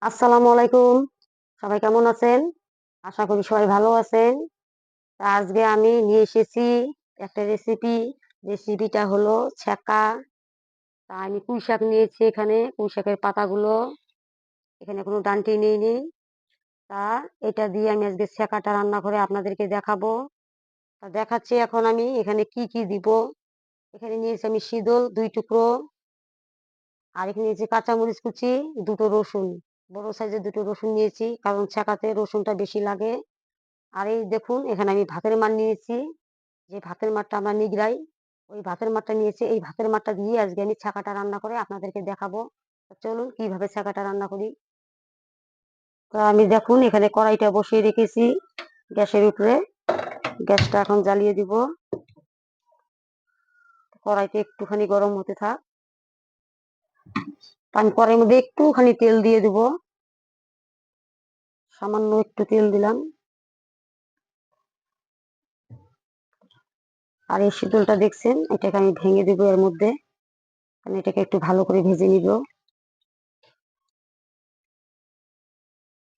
আসসালামু আলাইকুম। সবাই কেমন আছেন? আশা করি সবাই ভালো আছেন। আজকে আমি নিয়ে এসেছি একটা রেসিপি। রেসিপিটা হলো ছ্যাঁকা। আমি পুঁইশাক নিয়েছি এখানে। পুঁইশাকের পাতাগুলো এখানে কোনো ডাঁটি নেইনি। তা এটা দিয়ে আমি আজকে ছ্যাঁকাটা রান্না করে আপনাদেরকে দেখাবো। দেখাচ্ছি এখন আমি এখানে কি দিব। এখানে নিয়েছি আমি শিদল ২ টুকরো। আর এখানে নিয়েছি কাঁচামরিচ কুচি, ২ টো রসুন। বড় সাইজের ২ টো রসুন নিয়েছি কারণ ছ্যাঁকাতে রসুনটা বেশি লাগে। আর এই দেখুন এখানে আমি ভাতের মাড় নিয়েছি। যে ভাতের মাড়টা আমরা নিগড়াই, ওই ভাতের মাড়টা নিয়েছি। এই ভাতের মাড়টা দিয়ে আজকে আমি ছ্যাঁকাটা রান্না করে আপনাদেরকে দেখাবো। চলুন কিভাবে ছ্যাঁকাটা রান্না করি। তো আমি দেখুন এখানে কড়াইটা বসিয়ে রেখেছি গ্যাসের উপরে। গ্যাসটা এখন জ্বালিয়ে দিব। কড়াইতে একটুখানি গরম হতে থাক। আমি কড়াইয়ের মধ্যে একটুখানি তেল দিয়ে দিব। সামান্য একটু তেল দিলাম। আর এই শিডলটা দেখছেন, এটাকে আমি ভেঙে দিব এর মধ্যে। আমি এটাকে একটু ভালো করে ভেজে নিব।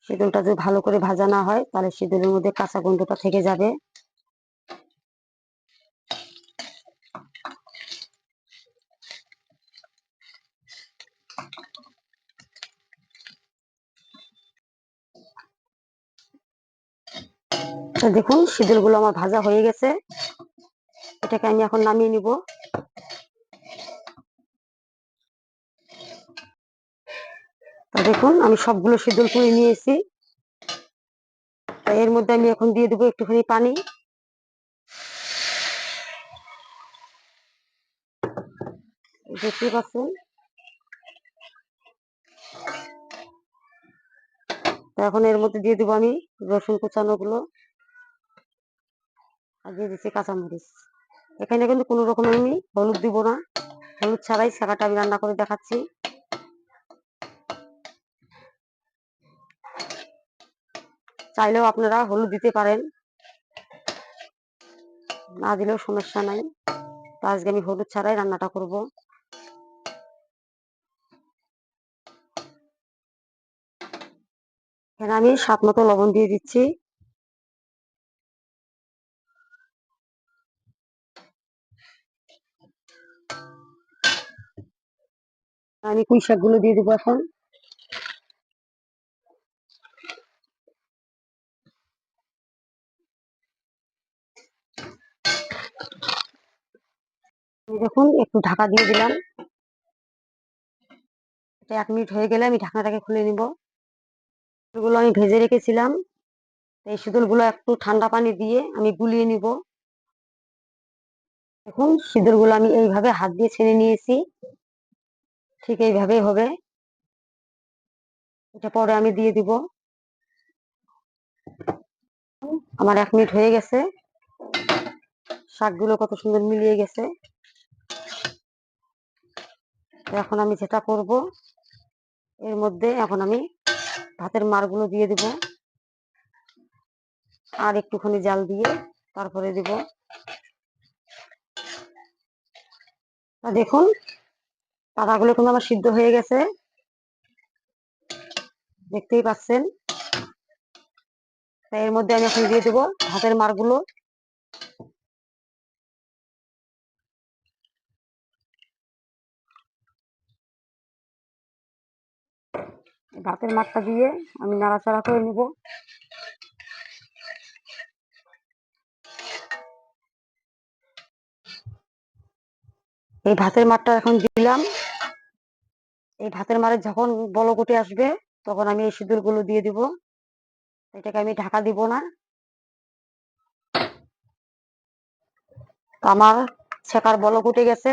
শিডলটা যদি ভালো করে ভাজা না হয় তাহলে শিডলের মধ্যে কাঁচা গন্ধটা থেকে যাবে। তো দেখুন শিডলগুলো আমার ভাজা হয়ে গেছে। এটাকে আমি এখন নামিয়ে নিব। তো দেখুন আমি সবগুলো শিডল করে নিয়েছি। এর মধ্যে আমি এখন দিয়ে দেবো একটুখানি পানি। দেখতে পাচ্ছেন। তো এখন এর মধ্যে দিয়ে দেবো আমি রসুন কুচানো গুলো। আর দিয়ে দিচ্ছি কাঁচামরিচ। এখানে কিন্তু কোনো রকম আমি হলুদ দিব না। হলুদ ছাড়াই ছাকাটা আমি রান্না করে দেখাচ্ছি। চাইলেও আপনারা হলুদ দিতে পারেন, না দিলেও সমস্যা নাই। তো আজকে আমি হলুদ ছাড়াই রান্নাটা করব। এখানে আমি স্বাদ মতো লবণ দিয়ে দিচ্ছি। আমি পুঁই শাক গুলো দিয়ে দেবো এখন। দেখুন একটু ঢাকা দিয়ে দিলাম। এটা ১ মিনিট হয়ে গেলে আমি ঢাকনাটাকে খুলে নিব। এগুলো আমি ভেজে রেখেছিলাম। এই শিদুলগুলো একটু ঠান্ডা পানি দিয়ে আমি গুলিয়ে নিব। দেখুন শিদুলগুলো আমি এইভাবে হাত দিয়ে ছেড়ে নিয়েছি। ঠিক এইভাবেই হবে। এটা পরে আমি দিয়ে দিব। আমার ১ মিনিট হয়ে গেছে। শাকগুলো কত সুন্দর মিলিয়ে গেছে। এখন আমি যেটা করব, এর মধ্যে এখন আমি ভাতের মাড়গুলো দিয়ে দিব। আর একটুখানি জাল দিয়ে তারপরে দিব। দেখুন পাতাগুলো কিন্তু আমার সিদ্ধ হয়ে গেছে, দেখতেই পাচ্ছেন। তাই এর মধ্যে আমি এখন দিয়ে দেবো ভাতের মাড়গুলো। ভাতের মাড়টা দিয়ে আমি নাড়াচাড়া করে নিব। এই ভাতের মাড়টা এখন দিলাম। এই ভাতের মাড়ে যখন বলক উঠে আসবে তখন আমি এই সিঁদুরগুলো দিয়ে দিব। এটাকে আমি ঢাকা দিব না। আমার ছেঁকার বলক উঠে গেছে।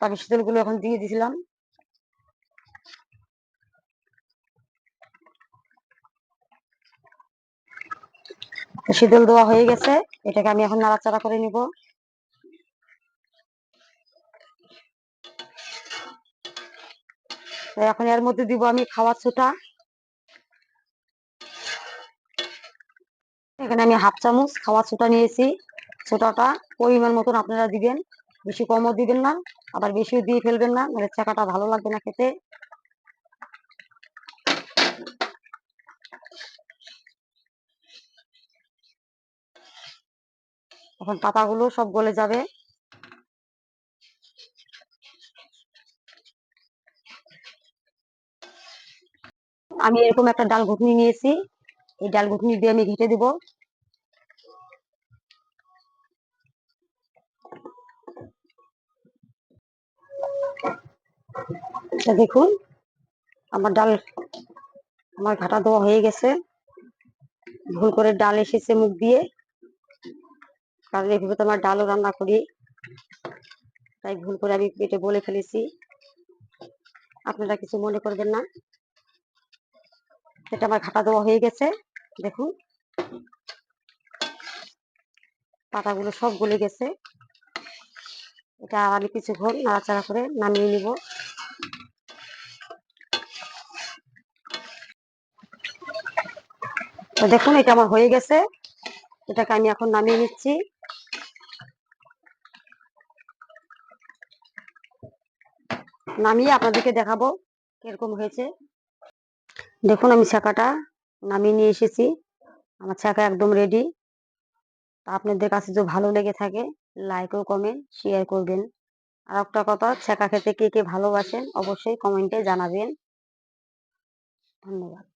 আমি সিঁদুরগুলো এখন দিয়ে দিছিলাম। শীতল দেওয়া হয়ে গেছে। এটাকে আমি এখন নাড়াচাড়া করে নিব। এখন এর মধ্যে দিব আমি খাওয়ার সোডা। এখানে আমি 1/2 চামচ খাওয়ার সোডা নিয়েছি। সোডাটা পরিমাণ মতন আপনারা দিবেন। বেশি কমও দিবেন না, আবার বেশিও দিয়ে ফেলবেন না, মানে ছাকাটা ভালো লাগবে না খেতে। এখন পাতাগুলো সব গলে যাবে। আমি এরকম একটা ডাল ঘুটনি নিয়েছি, এই ডাল ঘুটনি দিয়ে আমি ঘেটে দিব। দেখুন আমার ডাল আমার ঘাটা দেওয়া হয়ে গেছে। ভুল করে ডাল এসেছে মুখ দিয়ে, কারণ এভাবে তো আমার ডালও রান্না করি, তাই ভুল করে আমি পেটে বলে ফেলেছি, আপনারা কিছু মনে করবেন না। এটা আমার ঘাটা দেওয়া হয়ে গেছে। দেখুন পাতাগুলো সব গলে গেছে। এটা আমি কিছুক্ষণ নাড়াচাড়া করে নামিয়ে নিব। তো দেখুন এটা আমার হয়ে গেছে, এটাকে আমি এখন নামিয়ে নিচ্ছি। নামিয়ে আপনাদেরকে দেখাবো কিরকম হয়েছে। দেখুন আমি ছাকাটা নামিয়ে নিয়ে এসেছি, আমার ছাকা একদম রেডি। তা আপনাদের কাছে যদি ভালো লেগে থাকে লাইক ও কমেন্ট শেয়ার করবেন। আর একটা কথা, ছাকা খেতে কে কে ভালোবাসেন অবশ্যই কমেন্টে জানাবেন। ধন্যবাদ।